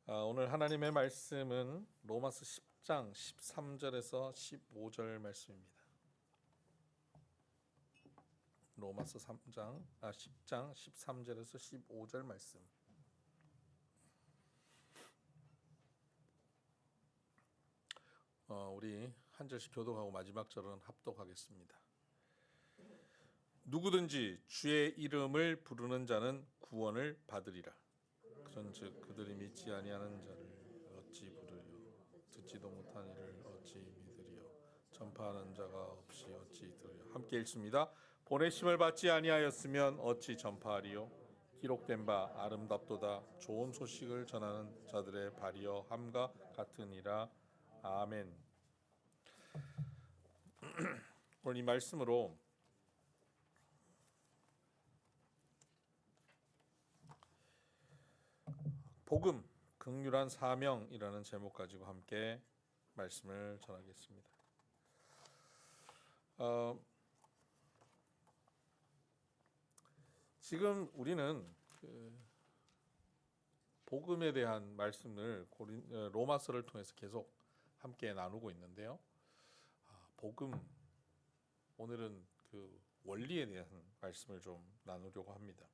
오늘 하나님의 말씀은 로마서 10장 13절에서 15절 말씀입니다. 로마서 10장 13절에서 15절 말씀. 우리 한 절씩 교독하고 마지막 절은 합독하겠습니다. 누구든지 주의 이름을 부르는 자는 구원을 받으리라. 그런즉 그들이 믿지 아니하는 자를 어찌 부르려? 듣지도 못한 이를 어찌 믿으리요? 전파하는 자가 없이 어찌 들으려? 함께 읽습니다. 보내심을 받지 아니하였으면 어찌 전파하리요? 기록된 바 아름답도다. 좋은 소식을 전하는 자들의 발이여 함과 같으니라. 아멘. 오늘 이 말씀으로 복음, 긍휼한 사명이라는 제목 가지고 함께 말씀을 전하겠습니다. 지금 우리는 복음에 대한 말씀을 로마서를 통해서 계속 함께 나누고 있는데요. 복음, 오늘은 그 원리에 대한 말씀을 좀 나누려고 합니다.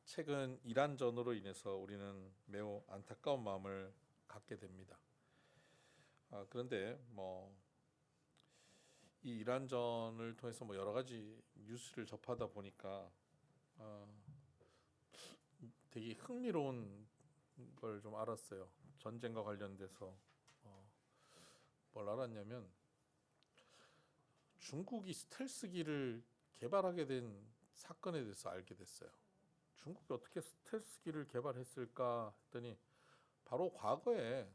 최근 이란전으로 인해서 우리는 매우 안타까운 마음을 갖게 됩니다. 그런데 이 이란전을 통해서 여러 가지 뉴스를 접하다 보니까 되게 흥미로운 걸 좀 알았어요. 전쟁과 관련돼서 뭘 알았냐면 중국이 스텔스기를 개발하게 된 사건에 대해서 알게 됐어요. 중국이 어떻게 스텔스기를 개발했을까 했더니 바로 과거에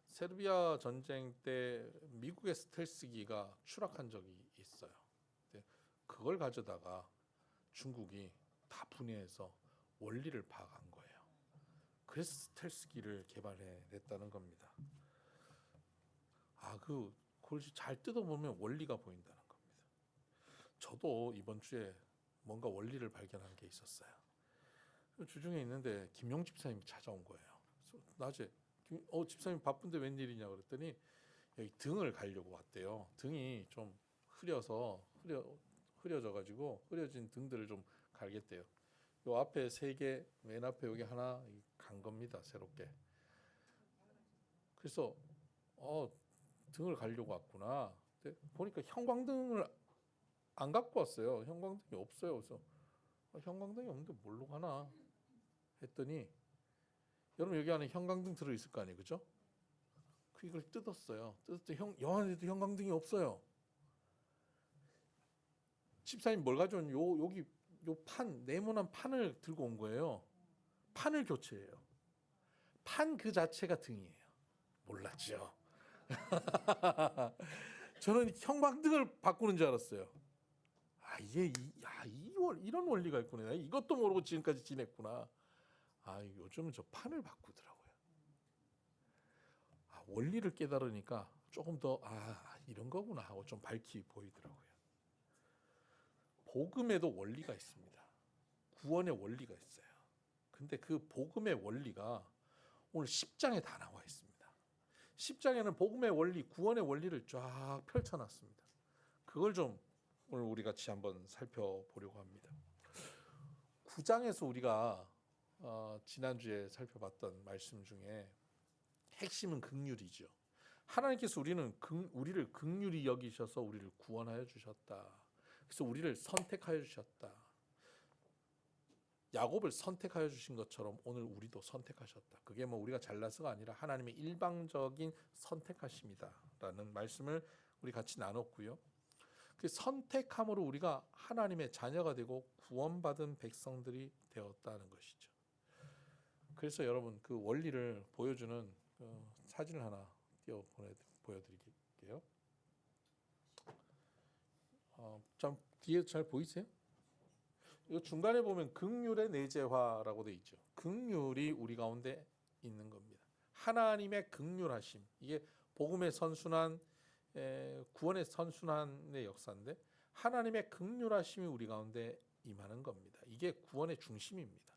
세르비아 전쟁 때 미국의 스텔스기가 추락한 적이 있어요. 그걸 가져다가 중국이 다 분해해서 원리를 파악한 거예요. 그래서 스텔스기를 개발해냈다는 겁니다. 그걸 잘 뜯어보면 원리가 보인다는 겁니다. 저도 이번 주에 뭔가 원리를 발견한 게 있었어요. 주중에 있는데 김용 집사님이 찾아온 거예요. 낮에 집사님 바쁜데 웬일이냐 그랬더니 여기 등을 갈려고 왔대요. 등이 좀 흐려져가지고 흐려진 등들을 좀 갈겠대요. 요 앞에 3개, 맨 앞에 여기 하나 간 겁니다. 새롭게. 그래서 등을 갈려고 왔구나. 보니까 형광등을 안 갖고 왔어요. 형광등이 없어요. 그래서 형광등이 없는데 뭘로 가나 했더니 여러분 여기 안에 형광등 들어있을 거 아니에요, 그죠? 이걸 뜯었어요. 뜯었더니 영 안에도 형광등이 없어요. 집사님 뭘 가져온 여기 요 판, 네모난 판을 들고 온 거예요. 판을 교체해요. 판 그 자체가 등이에요. 몰랐죠. 저는 형광등을 바꾸는 줄 알았어요. 이런 원리가 있구나. 이것도 모르고 지금까지 지냈구나. 요즘은 저 판을 바꾸더라고요. 원리를 깨달으니까 조금 더 이런 거구나 하고 좀 밝히 보이더라고요. 복음에도 원리가 있습니다. 구원의 원리가 있어요. 근데 그 복음의 원리가 오늘 10장에 다 나와 있습니다. 10장에는 복음의 원리, 구원의 원리를 쫙 펼쳐놨습니다. 그걸 좀 오늘 우리 같이 한번 살펴보려고 합니다. 9장에서 우리가 지난주에 살펴봤던 말씀 중에 핵심은 긍휼이죠. 하나님께서 우리를 긍휼히 여기셔서 우리를 구원하여 주셨다. 그래서 우리를 선택하여 주셨다. 야곱을 선택하여 주신 것처럼 오늘 우리도 선택하셨다. 그게 우리가 잘나서가 아니라 하나님의 일방적인 선택하심이다라는 말씀을 우리 같이 나눴고요. 그 선택함으로 우리가 하나님의 자녀가 되고 구원받은 백성들이 되었다는 것이죠. 그래서 여러분 그 원리를 보여주는 사진을 하나 보여드릴게요. 좀 뒤에 잘 보이세요? 이 중간에 보면 긍휼의 내재화라고 되어 있죠. 긍휼이 우리 가운데 있는 겁니다. 하나님의 긍휼하심, 이게 복음의 선순환, 구원의 선순환의 역사인데 하나님의 긍휼하심이 우리 가운데 임하는 겁니다. 이게 구원의 중심입니다.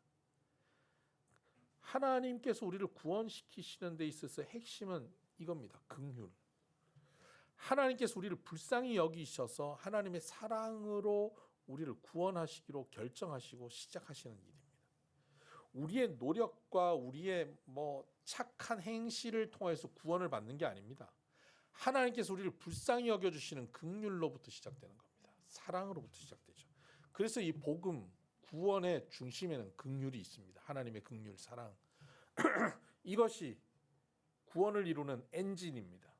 하나님께서 우리를 구원시키시는 데 있어서 핵심은 이겁니다. 긍휼. 하나님께서 우리를 불쌍히 여기셔서 하나님의 사랑으로 우리를 구원하시기로 결정하시고 시작하시는 일입니다. 우리의 노력과 우리의 착한 행실을 통해서 구원을 받는 게 아닙니다. 하나님께서 우리를 불쌍히 여겨주시는 긍휼로부터 시작되는 겁니다. 사랑으로부터 시작되죠. 그래서 이 복음, 구원의 중심에는 긍휼이 있습니다. 하나님의 긍휼, 사랑. 이것이 구원을 이루는 엔진입니다.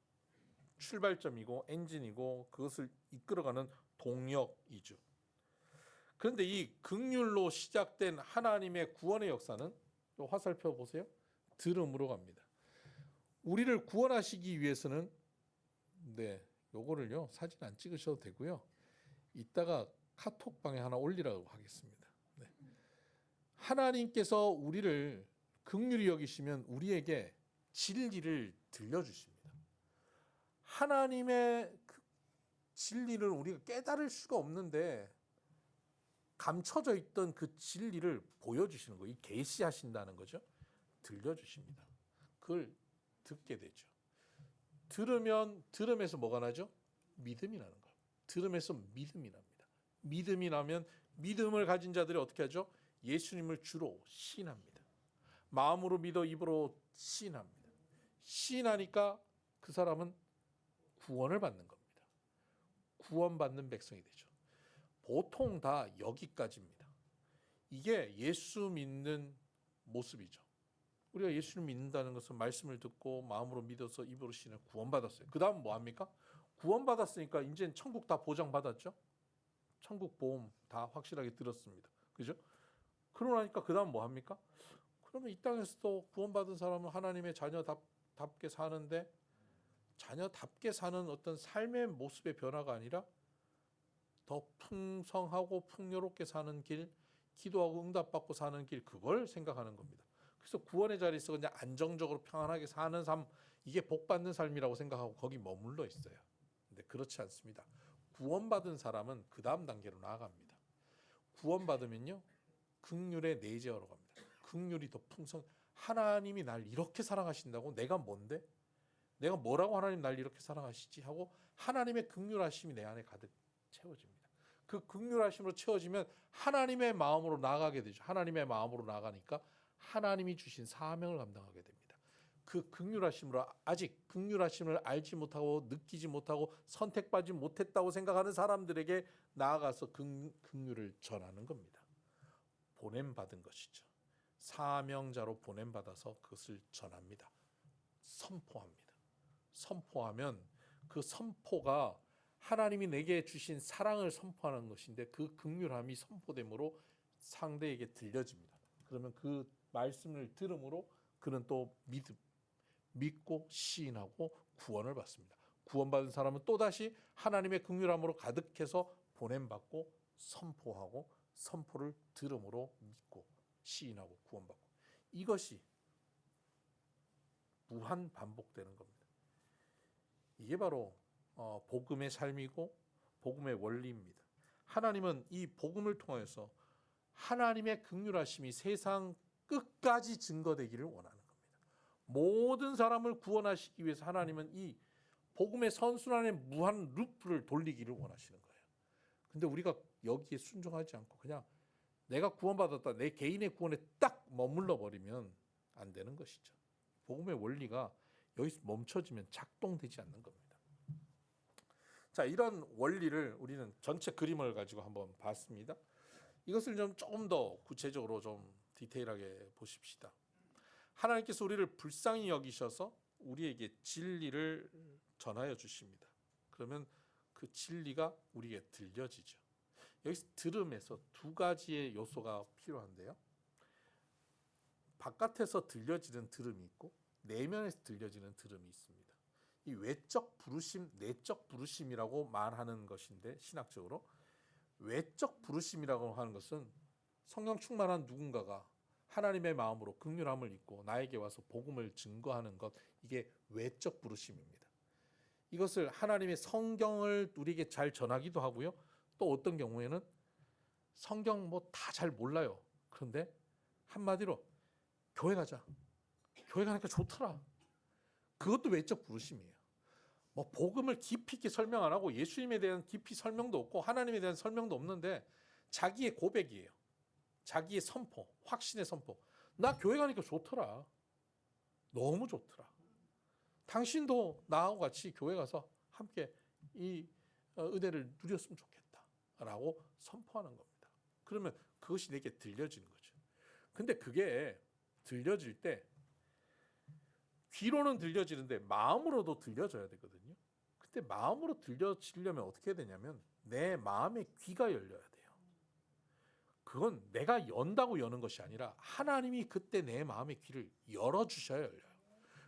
출발점이고 엔진이고 그것을 이끌어가는 동력이죠. 그런데 이 긍휼로 시작된 하나님의 구원의 역사는 화살표 보세요. 들음으로 갑니다. 우리를 구원하시기 위해서는 요거를요 사진 안 찍으셔도 되고요. 이따가 카톡방에 하나 올리라고 하겠습니다. 하나님께서 우리를 긍휼히 여기시면 우리에게 진리를 들려주십니다. 하나님의 그 진리를 우리가 깨달을 수가 없는데 감춰져 있던 그 진리를 보여주시는 거예요. 이 계시하신다는 거죠. 들려주십니다. 그걸 듣게 되죠. 들음에서 뭐가 나죠? 믿음이 나는 거예요. 들음에서 믿음이 납니다. 믿음이 나면 믿음을 가진 자들이 어떻게 하죠? 예수님을 주로 시인합니다. 마음으로 믿어 입으로 시인합니다. 시인하니까 그 사람은 구원을 받는 겁니다. 구원받는 백성이 되죠. 보통 다 여기까지입니다. 이게 예수 믿는 모습이죠. 우리가 예수를 믿는다는 것은 말씀을 듣고 마음으로 믿어서 입으로 시인을 구원받았어요. 그 다음 뭐 합니까? 구원받았으니까 이제는 천국 다 보장받았죠. 천국 보험 다 확실하게 들었습니다. 그죠? 그러고 나니까 그 다음 뭐 합니까? 그러면 이 땅에서도 구원받은 사람은 하나님의 자녀답게 사는데 자녀답게 사는 어떤 삶의 모습의 변화가 아니라 더 풍성하고 풍요롭게 사는 길, 기도하고 응답받고 사는 길, 그걸 생각하는 겁니다. 그래서 구원의 자리에서 그냥 안정적으로 평안하게 사는 삶, 이게 복받는 삶이라고 생각하고 거기 머물러 있어요. 근데 그렇지 않습니다. 구원받은 사람은 그 다음 단계로 나아갑니다. 구원받으면요 긍휼의 내재하러 갑니다. 긍휼이 더 풍성. 하나님이 날 이렇게 사랑하신다고? 내가 뭔데? 내가 뭐라고 하나님 날 이렇게 사랑하시지? 하고 하나님의 긍휼하심이 내 안에 가득 채워집니다. 그 긍휼하심으로 채워지면 하나님의 마음으로 나아가게 되죠. 하나님의 마음으로 나아가니까 하나님이 주신 사명을 감당하게 됩니다. 그 긍휼하심으로 아직 긍휼하심을 알지 못하고 느끼지 못하고 선택받지 못했다고 생각하는 사람들에게 나아가서 긍휼을 전하는 겁니다. 보냄받은 것이죠. 사명자로 보냄받아서 그것을 전합니다. 선포합니다. 선포하면 그 선포가 하나님이 내게 주신 사랑을 선포하는 것인데 그 긍휼함이 선포됨으로 상대에게 들려집니다. 그러면 그 말씀을 들음으로 그는 또 믿고 시인하고 구원을 받습니다. 구원받은 사람은 또다시 하나님의 긍휼함으로 가득해서 보냄받고 선포하고 선포를 들음으로 믿고 시인하고 구원받고, 이것이 무한 반복되는 겁니다. 이게 바로 복음의 삶이고 복음의 원리입니다. 하나님은 이 복음을 통해서 하나님의 긍휼하심이 세상 끝까지 증거되기를 원하는 겁니다. 모든 사람을 구원하시기 위해서 하나님은 이 복음의 선순환의 무한 루프를 돌리기를 원하시는 거예요. 근데 우리가 여기에 순종하지 않고 그냥 내가 구원받았다, 내 개인의 구원에 딱 머물러 버리면 안 되는 것이죠. 복음의 원리가 여기서 멈춰지면 작동되지 않는 겁니다. 자, 이런 원리를 우리는 전체 그림을 가지고 한번 봤습니다. 이것을 조금 더 구체적으로 좀 디테일하게 보십시다. 하나님께서 우리를 불쌍히 여기셔서 우리에게 진리를 전하여 주십니다. 그러면 그 진리가 우리에게 들려지죠. 여기서 들음에서 두 가지의 요소가 필요한데요. 바깥에서 들려지는 들음이 있고 내면에서 들려지는 들음이 있습니다. 이 외적 부르심, 내적 부르심이라고 말하는 것인데, 신학적으로 외적 부르심이라고 하는 것은 성령 충만한 누군가가 하나님의 마음으로 긍휼함을 입고 나에게 와서 복음을 증거하는 것, 이게 외적 부르심입니다. 이것을 하나님의 성경을 우리에게 잘 전하기도 하고요. 또 어떤 경우에는 성경 다 잘 몰라요. 그런데 한마디로 교회 가자. 교회 가니까 좋더라. 그것도 외적 부르심이에요. 뭐 복음을 깊이 있게 설명 안 하고 예수님에 대한 깊이 설명도 없고 하나님에 대한 설명도 없는데 자기의 고백이에요. 자기의 선포, 확신의 선포. 나 교회 가니까 좋더라. 너무 좋더라. 당신도 나하고 같이 교회 가서 함께 이 은혜를 누렸으면 좋겠다라고 선포하는 겁니다. 그러면 그것이 내게 들려지는 거죠. 근데 그게 들려질 때 귀로는 들려지는데 마음으로도 들려져야 되거든요. 근데 마음으로 들려지려면 어떻게 해야 되냐면 내 마음의 귀가 열려야 돼요. 그건 내가 연다고 여는 것이 아니라 하나님이 그때 내 마음의 귀를 열어주셔야 열려요.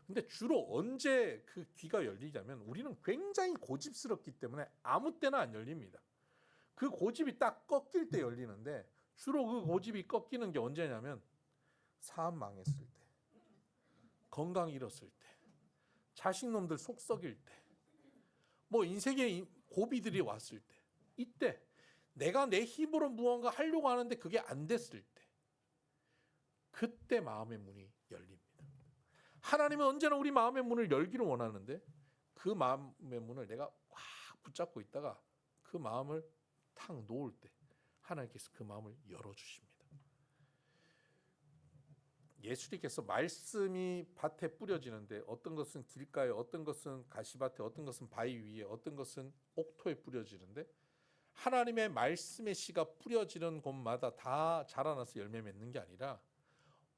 근데 주로 언제 그 귀가 열리냐면 우리는 굉장히 고집스럽기 때문에 아무 때나 안 열립니다. 그 고집이 딱 꺾일 때 열리는데 주로 그 고집이 꺾이는 게 언제냐면 사업 망했을 때, 건강 잃었을 때, 자식놈들 속 썩일 때, 뭐 인생의 고비들이 왔을 때, 이때 내가 내 힘으로 무언가 하려고 하는데 그게 안 됐을 때, 그때 마음의 문이 열립니다. 하나님은 언제나 우리 마음의 문을 열기를 원하는데 그 마음의 문을 내가 확 붙잡고 있다가 그 마음을 탁 놓을 때 하나님께서 그 마음을 열어주십니다. 예수님께서 말씀이 밭에 뿌려지는데 어떤 것은 길가에, 어떤 것은 가시밭에, 어떤 것은 바위 위에, 어떤 것은 옥토에 뿌려지는데 하나님의 말씀의 씨가 뿌려지는 곳마다 다 자라나서 열매 맺는 게 아니라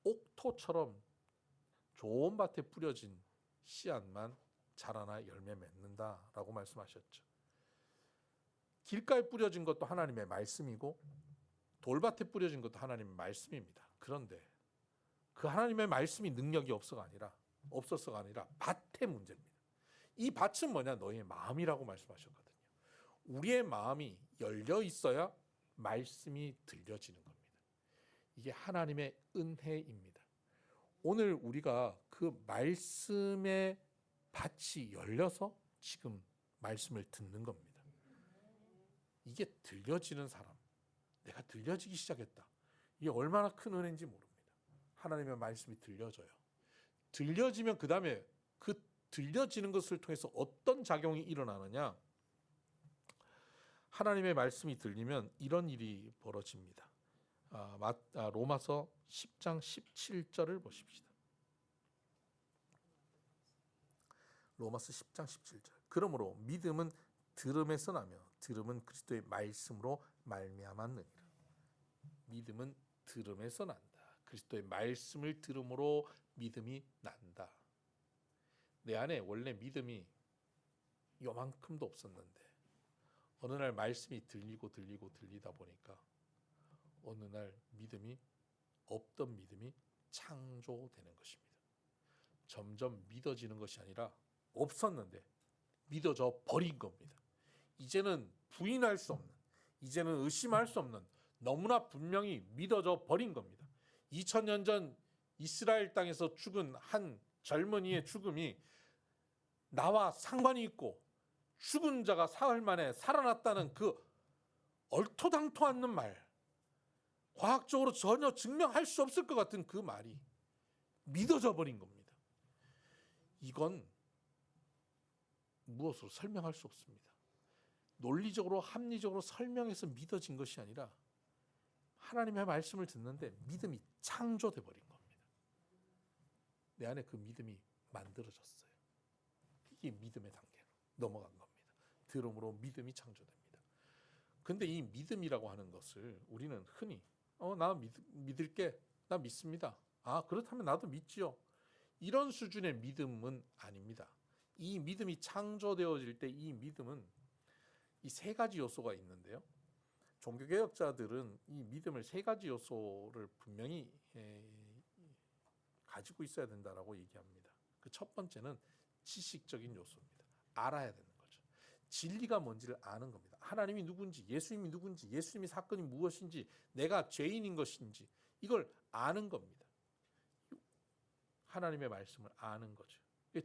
옥토처럼 좋은 밭에 뿌려진 씨앗만 자라나 열매 맺는다라고 말씀하셨죠. 길가에 뿌려진 것도 하나님의 말씀이고 돌밭에 뿌려진 것도 하나님의 말씀입니다. 그런데 그 하나님의 말씀이 능력이 없어서가 아니라 밭의 문제입니다. 이 밭은 뭐냐? 너희의 마음이라고 말씀하셨거든요. 우리의 마음이 열려 있어야 말씀이 들려지는 겁니다. 이게 하나님의 은혜입니다. 오늘 우리가 그 말씀의 밭이 열려서 지금 말씀을 듣는 겁니다. 이게 들려지는 사람, 내가 들려지기 시작했다. 이게 얼마나 큰 은혜인지 모릅니다. 하나님의 말씀이 들려져요. 들려지면 그 다음에 그 들려지는 것을 통해서 어떤 작용이 일어나느냐? 하나님의 말씀이 들리면 이런 일이 벌어집니다. 로마서 10장 17절을 보십시다. 로마서 10장 17절. 그러므로 믿음은 들음에서 나며 들음은 그리스도의 말씀으로 말미암았느니라. 믿음은 들음에서 난다. 그리스도의 말씀을 들음으로 믿음이 난다. 내 안에 원래 믿음이 요만큼도 없었는데 어느 날 말씀이 들리다 보니까 어느 날 없던 믿음이 창조되는 것입니다. 점점 믿어지는 것이 아니라 없었는데 믿어져 버린 겁니다. 이제는 부인할 수 없는, 이제는 의심할 수 없는 너무나 분명히 믿어져 버린 겁니다. 2000년 전 이스라엘 땅에서 죽은 한 젊은이의 죽음이 나와 상관이 있고 죽은 자가 사흘 만에 살아났다는 그 얼토당토 않는 말, 과학적으로 전혀 증명할 수 없을 것 같은 그 말이 믿어져 버린 겁니다. 이건 무엇으로 설명할 수 없습니다. 논리적으로 합리적으로 설명해서 믿어진 것이 아니라 하나님의 말씀을 듣는데 믿음이 창조돼 버린 겁니다. 내 안에 그 믿음이 만들어졌어요. 이게 믿음의 단계로 넘어간 겁니다. 들음으로 믿음이 창조됩니다. 근데 이 믿음이라고 하는 것을 우리는 흔히 나 믿을게, 나 믿습니다. 그렇다면 나도 믿지요. 이런 수준의 믿음은 아닙니다. 이 믿음이 창조되어질 때 이 믿음은 이 세 가지 요소가 있는데요. 종교개혁자들은 이 믿음을 세 가지 요소를 분명히 가지고 있어야 된다라고 얘기합니다. 그 첫 번째는 지식적인 요소입니다. 알아야 되는 거죠. 진리가 뭔지를 아는 겁니다. 하나님이 누군지, 예수님이 누군지, 예수님의 사건이 무엇인지, 내가 죄인인 것인지 이걸 아는 겁니다. 하나님의 말씀을 아는 거죠.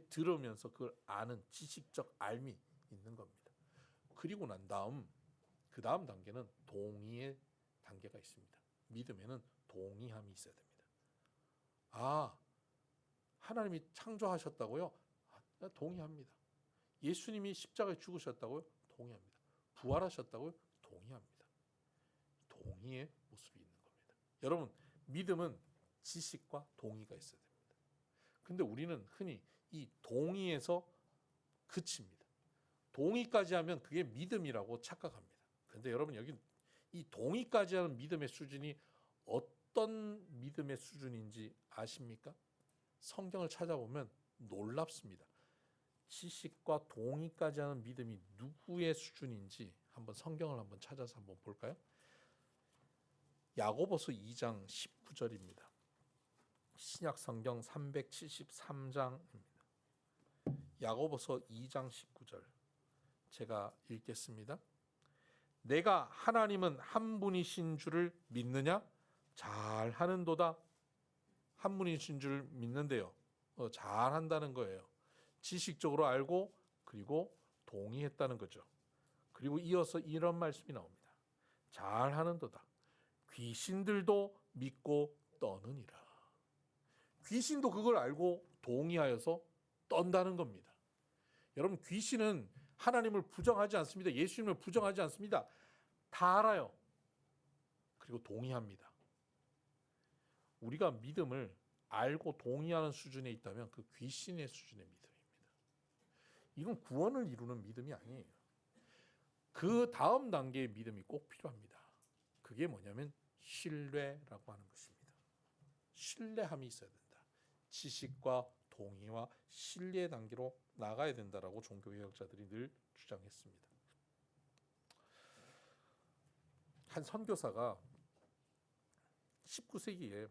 들으면서 그걸 아는 지식적 알미 있는 겁니다. 그리고 난 다음 그 다음 단계는 동의의 단계가 있습니다. 믿음에는 동의함이 있어야 됩니다. 아, 하나님이 창조하셨다고요? 아, 동의합니다. 예수님이 십자가에 죽으셨다고요? 동의합니다. 부활하셨다고요? 동의합니다. 동의의 모습이 있는 겁니다. 여러분, 믿음은 지식과 동의가 있어야 됩니다. 근데 우리는 흔히 이 동의에서 그칩니다. 동의까지 하면 그게 믿음이라고 착각합니다. 그런데 여러분, 여기 이 동의까지 하는 믿음의 수준이 어떤 믿음의 수준인지 아십니까? 성경을 찾아보면 놀랍습니다. 지식과 동의까지 하는 믿음이 누구의 수준인지 한번 성경을 한번 찾아서 한번 볼까요? 야고보서 2장 19절입니다. 신약 성경 373장입니다. 야고보서 2장 19절 제가 읽겠습니다. 내가 하나님은 한 분이신 줄을 믿느냐? 잘하는도다. 한 분이신 줄 믿는데요. 잘한다는 거예요. 지식적으로 알고 그리고 동의했다는 거죠. 그리고 이어서 이런 말씀이 나옵니다. 잘하는도다. 귀신들도 믿고 떠느니라. 귀신도 그걸 알고 동의하여서 떤다는 겁니다. 여러분, 귀신은 하나님을 부정하지 않습니다. 예수님을 부정하지 않습니다. 다 알아요. 그리고 동의합니다. 우리가 믿음을 알고 동의하는 수준에 있다면 그 귀신의 수준의 믿음입니다. 이건 구원을 이루는 믿음이 아니에요. 그 다음 단계의 믿음이 꼭 필요합니다. 그게 뭐냐면 신뢰라고 하는 것입니다. 신뢰함이 있어야 된다. 지식과 동의와 신뢰의 단계로 나가야 된다라고 종교개혁자들이 늘 주장했습니다. 한 선교사가 19세기에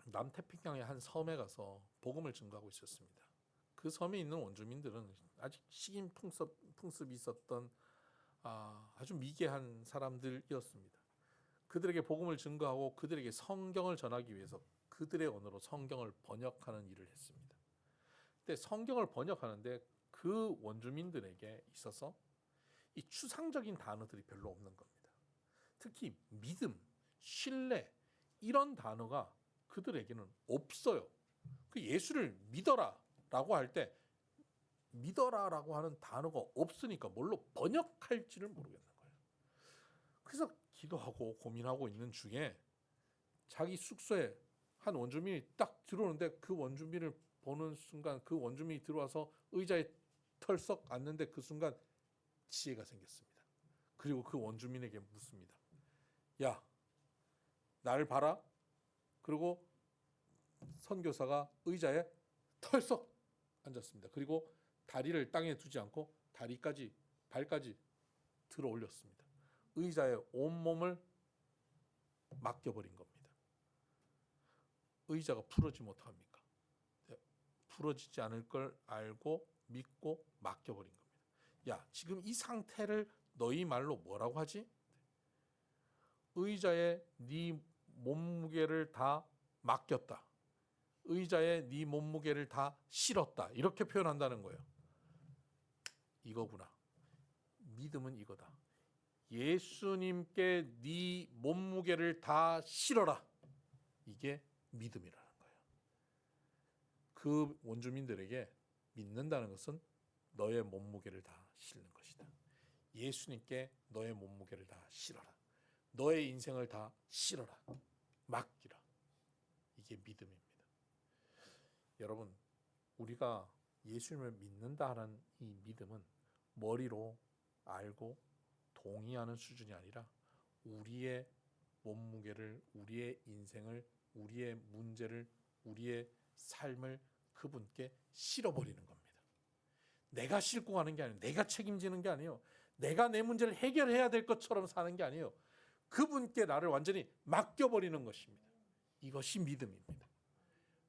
남태평양의 한 섬에 가서 복음을 증거하고 있었습니다. 그 섬에 있는 원주민들은 아직 식인 풍습이 있었던 아주 미개한 사람들이었습니다. 그들에게 복음을 증거하고 그들에게 성경을 전하기 위해서 그들의 언어로 성경을 번역하는 일을 했습니다. 근데 성경을 번역하는데 그 원주민들에게 있어서 이 추상적인 단어들이 별로 없는 겁니다. 특히 믿음, 신뢰 이런 단어가 그들에게는 없어요. 그 예수를 믿어라라고 할 때 믿어라라고 하는 단어가 없으니까 뭘로 번역할지를 모르겠는 거예요. 그래서 기도하고 고민하고 있는 중에 자기 숙소에 한 원주민이 딱 들어오는데 그 원주민을 보는 순간 그 원주민이 들어와서 의자에 털썩 앉는데 그 순간 지혜가 생겼습니다. 그리고 그 원주민에게 묻습니다. 야, 나를 봐라. 그리고 선교사가 의자에 털썩 앉았습니다. 그리고 다리를 땅에 두지 않고 발까지 들어 올렸습니다. 의자에 온몸을 맡겨버린 겁니다. 의자가 풀어지지 못합니까? 풀어지지 않을 걸 알고 믿고 맡겨버린 겁니다. 야, 지금 이 상태를 너희 말로 뭐라고 하지? 의자에 네 몸무게를 다 맡겼다. 의자에 네 몸무게를 다 실었다. 이렇게 표현한다는 거예요. 이거구나. 믿음은 이거다. 예수님께 네 몸무게를 다 실어라. 이게 믿음이라는 거예요. 그 원주민들에게 믿는다는 것은 너의 몸무게를 다 실는 것이다. 예수님께 너의 몸무게를 다 실어라. 너의 인생을 다 실어라. 맡기라. 이게 믿음입니다. 여러분, 우리가 예수님을 믿는다 하는 이 믿음은 머리로 알고 동의하는 수준이 아니라 우리의 몸무게를, 우리의 인생을, 우리의 문제를, 우리의 삶을 그분께 실어버리는 겁니다. 내가 싣고 가는 게 아니에요. 내가 책임지는 게 아니에요. 내가 내 문제를 해결해야 될 것처럼 사는 게 아니에요. 그분께 나를 완전히 맡겨버리는 것입니다. 이것이 믿음입니다.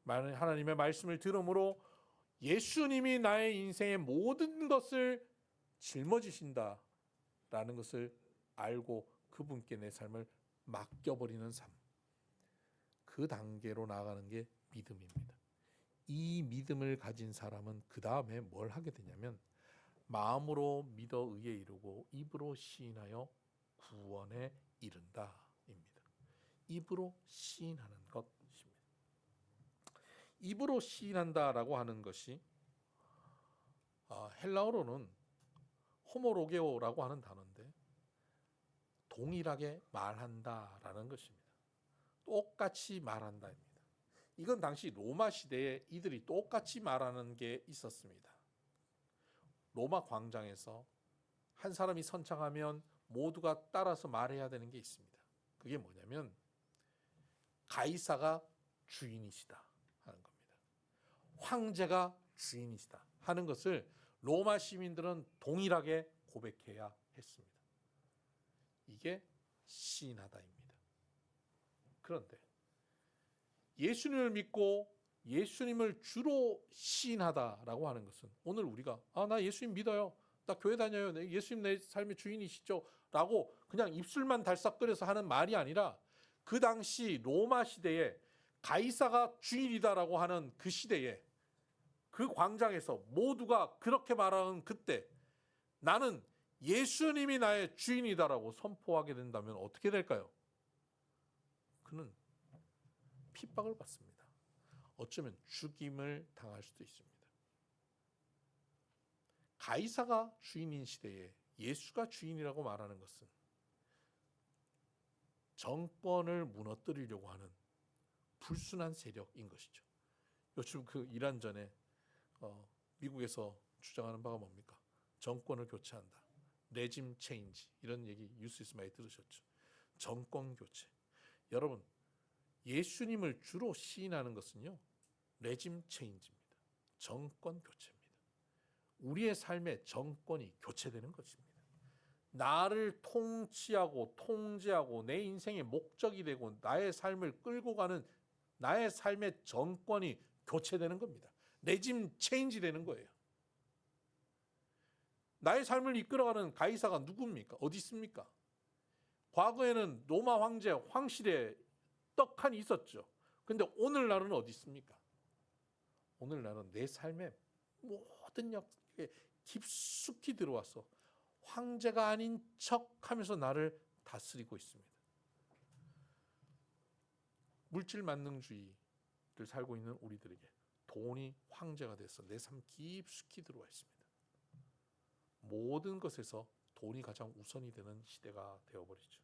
하나님의 말씀을 들음으로 예수님이 나의 인생의 모든 것을 짊어지신다라는 것을 알고 그분께 내 삶을 맡겨버리는 삶. 그 단계로 나아가는 게 믿음입니다. 이 믿음을 가진 사람은 그 다음에 뭘 하게 되냐면 마음으로 믿어 의에 이르고 입으로 시인하여 구원에 이른다입니다. 입으로 시인하는 것입니다. 입으로 시인한다라고 하는 것이 헬라어로는 호모로게오라고 하는 단어인데 동일하게 말한다라는 것입니다. 똑같이 말한다입니다. 이건 당시 로마 시대에 이들이 똑같이 말하는 게 있었습니다. 로마 광장에서 한 사람이 선창하면 모두가 따라서 말해야 되는 게 있습니다. 그게 뭐냐면 가이사가 주인이시다 하는 겁니다. 황제가 주인이시다 하는 것을 로마 시민들은 동일하게 고백해야 했습니다. 이게 시인하다입니다. 그런데 예수님을 믿고 예수님을 주로 시인하다라고 하는 것은 오늘 우리가 나 예수님 믿어요. 나 교회 다녀요. 예수님 내 삶의 주인이시죠. 라고 그냥 입술만 달싹거려서 하는 말이 아니라 그 당시 로마 시대에 가이사가 주인이다라고 하는 그 시대에 그 광장에서 모두가 그렇게 말하는 그때 나는 예수님이 나의 주인이다라고 선포하게 된다면 어떻게 될까요? 그는 핍박을 받습니다. 어쩌면 죽임을 당할 수도 있습니다. 가이사가 주인인 시대에 예수가 주인이라고 말하는 것은 정권을 무너뜨리려고 하는 불순한 세력인 것이죠. 요즘 그 이란 전에 미국에서 주장하는 바가 뭡니까? 정권을 교체한다. 레짐 체인지 이런 얘기 뉴스에서 많이 들으셨죠. 정권 교체. 여러분 예수님을 주로 시인하는 것은요. 레짐 체인지입니다. 정권 교체입니다. 우리의 삶의 정권이 교체되는 것입니다. 나를 통치하고 통제하고 내 인생의 목적이 되고 나의 삶을 끌고 가는 나의 삶의 정권이 교체되는 겁니다. 레짐 체인지 되는 거예요. 나의 삶을 이끌어가는 가이사가 누굽니까? 어디 있습니까? 과거에는 로마 황제 황실에 떡하니 있었죠. 근데 오늘날은 어디 있습니까? 오늘날은 내 삶의 모든 역에 깊숙이 들어와서 황제가 아닌 척하면서 나를 다스리고 있습니다. 물질 만능주의를 살고 있는 우리들에게 돈이 황제가 돼서 내 삶 깊숙이 들어와 있습니다. 모든 것에서 돈이 가장 우선이 되는 시대가 되어버리죠.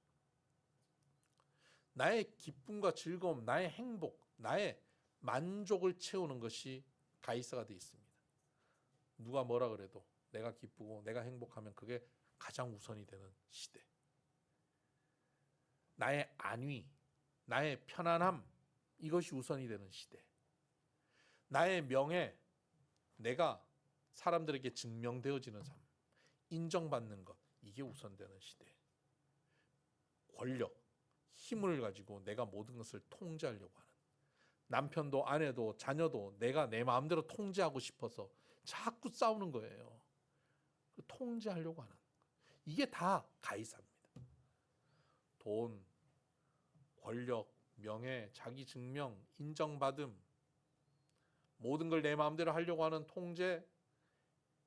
나의 기쁨과 즐거움, 나의 행복, 나의 만족을 채우는 것이 가이사가 되어 있습니다. 누가 뭐라 그래도 내가 기쁘고 내가 행복하면 그게 가장 우선이 되는 시대. 나의 안위, 나의 편안함 이것이 우선이 되는 시대. 나의 명예, 내가 사람들에게 증명되어지는 삶, 인정받는 것 이게 우선되는 시대. 권력, 힘을 가지고 내가 모든 것을 통제하려고 하는 남편도 아내도 자녀도 내가 내 마음대로 통제하고 싶어서 자꾸 싸우는 거예요. 통제하려고 하는 이게 다 가이사입니다. 돈, 권력, 명예, 자기 증명, 인정받음 모든 걸 내 마음대로 하려고 하는 통제,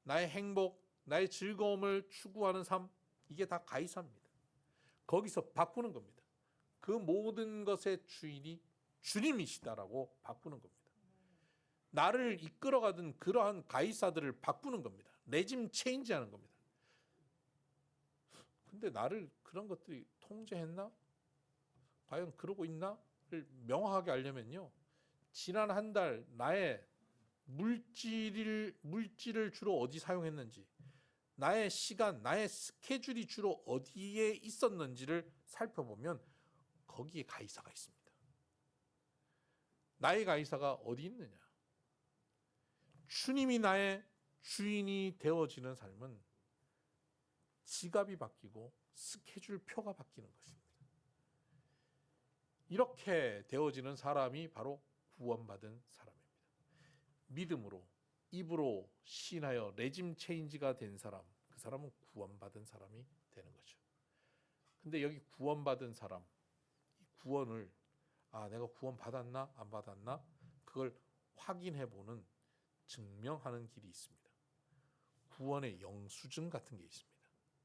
나의 행복, 나의 즐거움을 추구하는 삶 이게 다 가이사입니다. 거기서 바꾸는 겁니다. 그 모든 것의 주인이 주님이시다라고 바꾸는 겁니다. 나를 이끌어가던 그러한 가이사들을 바꾸는 겁니다. 레짐 체인지하는 겁니다. 근데 나를 그런 것들이 통제했나? 과연 그러고 있나?를 명확하게 알려면요. 지난 한 달 나의 물질을 주로 어디 사용했는지 나의 시간, 나의 스케줄이 주로 어디에 있었는지를 살펴보면 거기에 가이사가 있습니다. 나의 가이사가 어디 있느냐? 주님이 나의 주인이 되어지는 삶은 지갑이 바뀌고 스케줄표가 바뀌는 것입니다. 이렇게 되어지는 사람이 바로 구원받은 사람입니다. 믿음으로 입으로 신하여 레짐 체인지가 된 사람, 그 사람은 구원받은 사람이 되는 거죠. 근데 여기 구원받은 사람, 이 구원을 내가 구원 받았나 안 받았나 그걸 확인해 보는 증명하는 길이 있습니다. 구원의 영수증 같은 게 있습니다.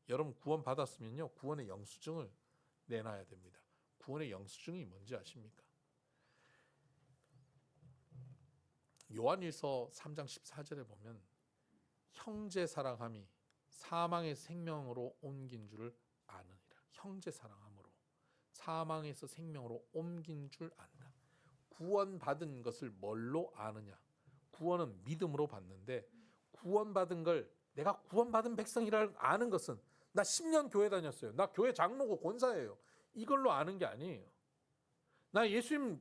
여러분 구원 받았으면요 구원의 영수증을 내놔야 됩니다. 구원의 영수증이 뭔지 아십니까? 요한일서 3장 14절에 보면 형제 사랑함이 사망의 생명으로 옮긴 줄을 아느니라. 형제 사랑함으로 사망에서 생명으로 옮긴 줄 안다. 구원받은 것을 뭘로 아느냐? 구원은 믿음으로 받는데 구원받은 걸 내가 구원받은 백성이라 아는 것은 나 10년 교회 다녔어요. 나 교회 장로고 권사예요. 이걸로 아는 게 아니에요. 나 예수님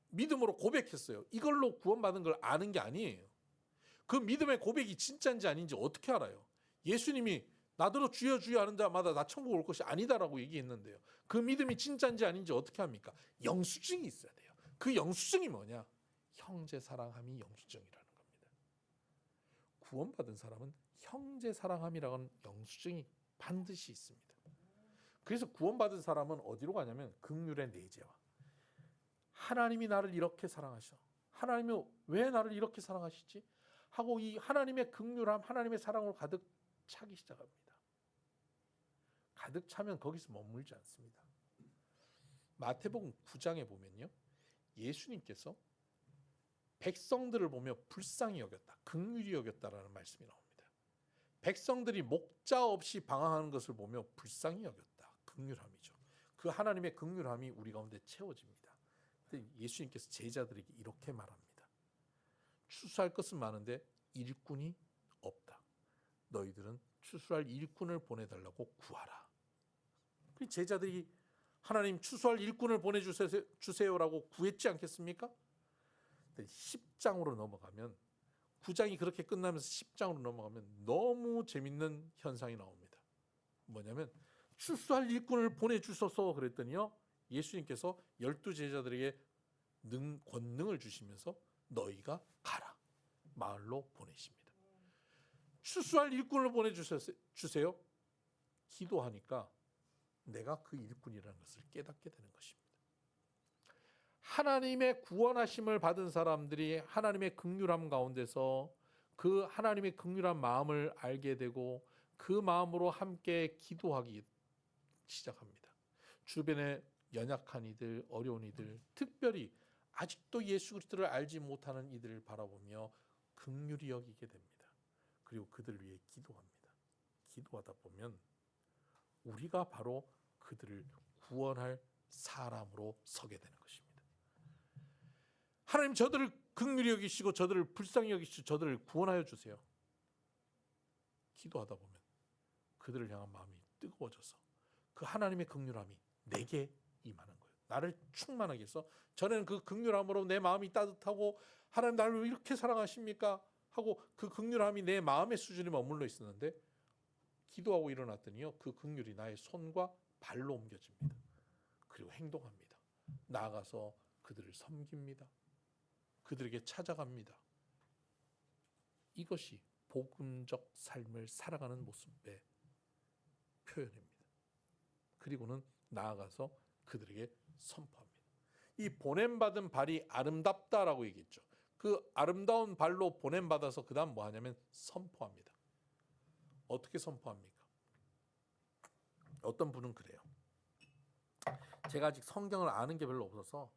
믿음으로 고백했어요. 이걸로 구원받은 걸 아는 게 아니에요. 그 믿음의 고백이 진짜인지 아닌지 어떻게 알아요? 예수님이 나더러 주여 주여 하는 자마다 나 천국 올 것이 아니다라고 얘기했는데요. 그 믿음이 진짜인지 아닌지 어떻게 합니까? 영수증이 있어야 돼요. 그 영수증이 뭐냐? 형제 사랑함이 영수증이라는 겁니다. 구원받은 사람은 형제 사랑함이라는 영수증이 반드시 있습니다. 그래서 구원받은 사람은 어디로 가냐면 긍휼의 내재와 하나님이 나를 이렇게 사랑하셔. 하나님이 왜 나를 이렇게 사랑하시지? 하고 이 하나님의 긍휼함, 하나님의 사랑으로 가득 차기 시작합니다. 가득 차면 거기서 머물지 않습니다. 마태복음 9장에 보면요. 예수님께서 백성들을 보며 불쌍히 여겼다. 긍휼히 여겼다라는 말씀이 나옵니다. 백성들이 목자 없이 방황하는 것을 보며 불쌍히 여겼다. 긍휼함이죠. 그 하나님의 긍휼함이 우리 가운데 채워집니다. 근데 예수님께서 제자들에게 이렇게 말합니다. 추수할 것은 많은데 일꾼이 없다. 너희들은 추수할 일꾼을 보내달라고 구하라. 제자들이 하나님 추수할 일꾼을 보내주세요라고 구했지 않겠습니까? 10장으로 넘어가면 9장이 그렇게 끝나면서 10장으로 넘어가면 너무 재밌는 현상이 나옵니다. 뭐냐면 추수할 일꾼을 보내주소서 그랬더니요. 예수님께서 12제자들에게 권능을 주시면서 너희가 가라. 마을로 보내십니다. 추수할 일꾼을 보내주세요. 기도하니까 내가 그 일꾼이라는 것을 깨닫게 되는 것입니다. 하나님의 구원하심을 받은 사람들이 하나님의 긍휼함 가운데서 그 하나님의 긍휼한 마음을 알게 되고 그 마음으로 함께 기도하기 시작합니다. 주변에 연약한 이들, 어려운 이들, 특별히 아직도 예수 그리스도를 알지 못하는 이들을 바라보며 긍휼히 여기게 됩니다. 그리고 그들을 위해 기도합니다. 기도하다 보면 우리가 바로 그들을 구원할 사람으로 서게 되는 것입니다. 하나님 저들을 긍휼히 여기시고 저들을 불쌍히 여기시고 저들을 구원하여 주세요. 기도하다 보면 그들을 향한 마음이 뜨거워져서 그 하나님의 긍휼함이 내게 임하는 거예요. 나를 충만하게 해서 전에는 그 긍휼함으로 내 마음이 따뜻하고 하나님 나를 왜 이렇게 사랑하십니까? 하고 그 긍휼함이 내 마음의 수준에 머물러 있었는데 기도하고 일어났더니요. 그 긍휼이 나의 손과 발로 옮겨집니다. 그리고 행동합니다. 나아가서 그들을 섬깁니다. 그들에게 찾아갑니다. 이것이 복음적 삶을 살아가는 모습의 표현입니다. 그리고는 나아가서 그들에게 선포합니다. 이 보냄받은 발이 아름답다라고 얘기했죠. 그 아름다운 발로 보냄받아서 그 다음 뭐 하냐면 선포합니다. 어떻게 선포합니까? 어떤 분은 그래요. 제가 아직 성경을 아는 게 별로 없어서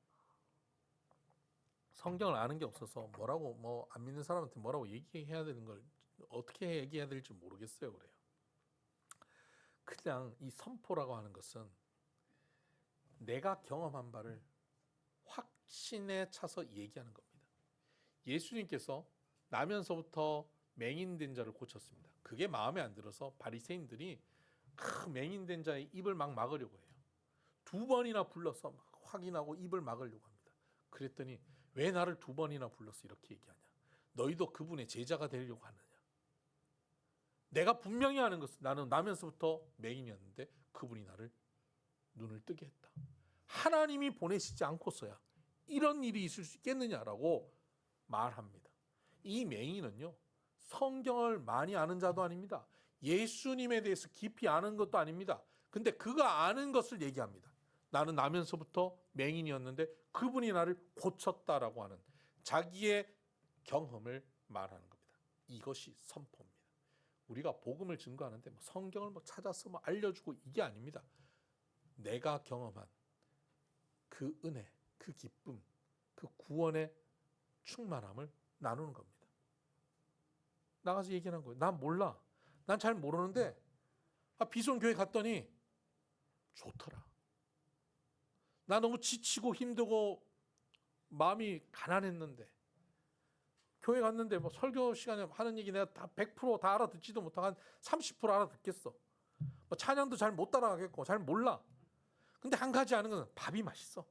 뭐라고 안 믿는 사람한테 뭐라고 얘기해야 되는 걸 어떻게 얘기해야 될지 모르겠어요. 그래요. 그냥 이 선포라고 하는 것은 내가 경험한 바를 확신에 차서 얘기하는 겁니다. 예수님께서 나면서부터 맹인된 자를 고쳤습니다. 그게 마음에 안 들어서 바리새인들이 그 맹인된 자의 입을 막 막으려고 해요. 2번이나 불러서 막 확인하고 입을 막으려고 합니다. 그랬더니 왜 나를 2번이나 불러서 이렇게 얘기하냐? 너희도 그분의 제자가 되려고 하느냐? 내가 분명히 아는 것은 나는 나면서부터 맹인이었는데 그분이 나를 눈을 뜨게 했다. 하나님이 보내시지 않고서야 이런 일이 있을 수 있겠느냐라고 말합니다. 이 맹인은요. 성경을 많이 아는 자도 아닙니다. 예수님에 대해서 깊이 아는 것도 아닙니다. 근데 그가 아는 것을 얘기합니다. 나는 나면서부터 맹인이었는데 그분이 나를 고쳤다라고 하는 자기의 경험을 말하는 겁니다. 이것이 선포입니다. 우리가 복음을 증거하는데 성경을 찾아서 알려주고 이게 아닙니다. 내가 경험한 그 은혜, 그 기쁨, 그 구원의 충만함을 나누는 겁니다. 나가서 얘기하는 거예요. 난 몰라. 난 잘 모르는데 비손 교회 갔더니 좋더라. 나 너무 지치고 힘들고 마음이 가난했는데 교회 갔는데 뭐 설교 시간에 하는 얘기 내가 다 100% 알아듣지도 못하고 한 30% 알아듣겠어. 뭐 찬양도 잘 못 따라가겠고 잘 몰라. 근데 한 가지 아는 건 밥이 맛있어.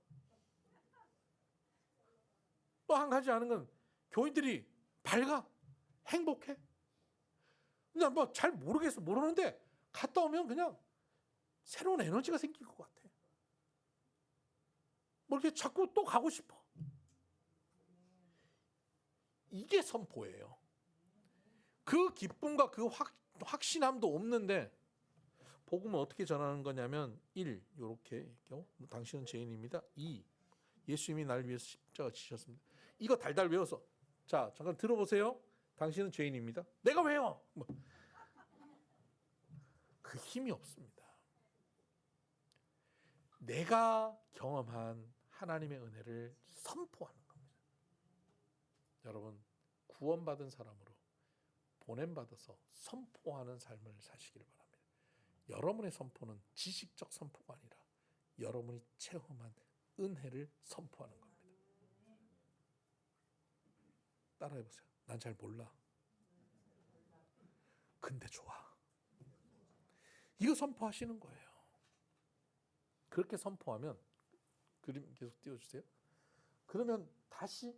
또 한 가지 아는 건 교인들이 밝아. 행복해. 근데 뭐 잘 모르겠어. 모르는데 갔다 오면 그냥 새로운 에너지가 생길 것 같아. 뭐 이렇게 자꾸 또 가고 싶어. 이게 선포예요. 그 기쁨과 그 확신함도 없는데 복음은 어떻게 전하는 거냐면 1. 이렇게 당신은 죄인입니다. 2. 예수님이 나를 위해서 십자가 지셨습니다. 이거 달달 외워서 자 잠깐 들어보세요. 당신은 죄인입니다. 내가 왜요? 그 힘이 없습니다. 내가 경험한 하나님의 은혜를 선포하는 겁니다. 여러분 구원받은 사람으로 보냄받아서 선포하는 삶을 사시기를 바랍니다. 여러분의 선포는 지식적 선포가 아니라 여러분이 체험한 은혜를 선포하는 겁니다. 따라해보세요. 난 잘 몰라. 근데 좋아. 이거 선포하시는 거예요. 그렇게 선포하면 그림 계속 띄워주세요. 그러면 다시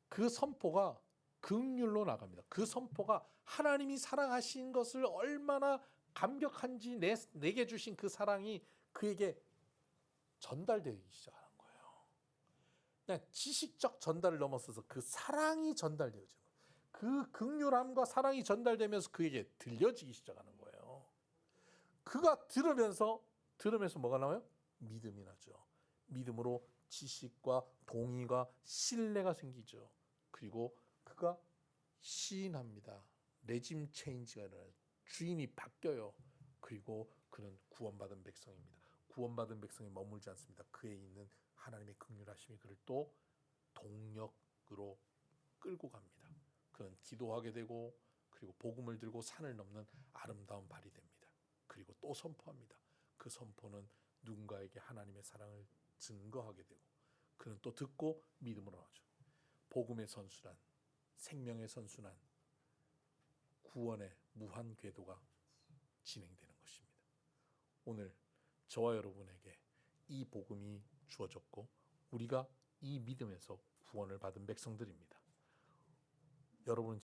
그 선포가 긍휼로 나갑니다. 그 선포가 하나님이 사랑하신 것을 얼마나 감격한지 내게 주신 그 사랑이 그에게 전달되기 시작하는 거예요. 그냥 지식적 전달을 넘어서서 그 사랑이 전달되어지는 거예요. 그 긍휼함과 사랑이 전달되면서 그에게 들려지기 시작하는 거예요. 그가 들으면서 뭐가 나와요? 믿음이 나죠. 믿음으로 지식과 동의가 신뢰가 생기죠. 그리고 그가 시인합니다. 레짐 체인지가 일어나요. 주인이 바뀌어요. 그리고 그는 구원받은 백성입니다. 구원받은 백성이 머물지 않습니다. 그에 있는 하나님의 긍휼하심이 그를 또 동력으로 끌고 갑니다. 그는 기도하게 되고 그리고 복음을 들고 산을 넘는 아름다운 발이 됩니다. 그리고 또 선포합니다. 그 선포는 누군가에게 하나님의 사랑을 증거하게 되고 그는 또 듣고 믿음으로 나죠. 복음의 선순환, 생명의 선순환, 구원의 무한 궤도가 진행되는 것입니다. 오늘 저와 여러분에게 이 복음이 주어졌고 우리가 이 믿음에서 구원을 받은 백성들입니다. 여러분은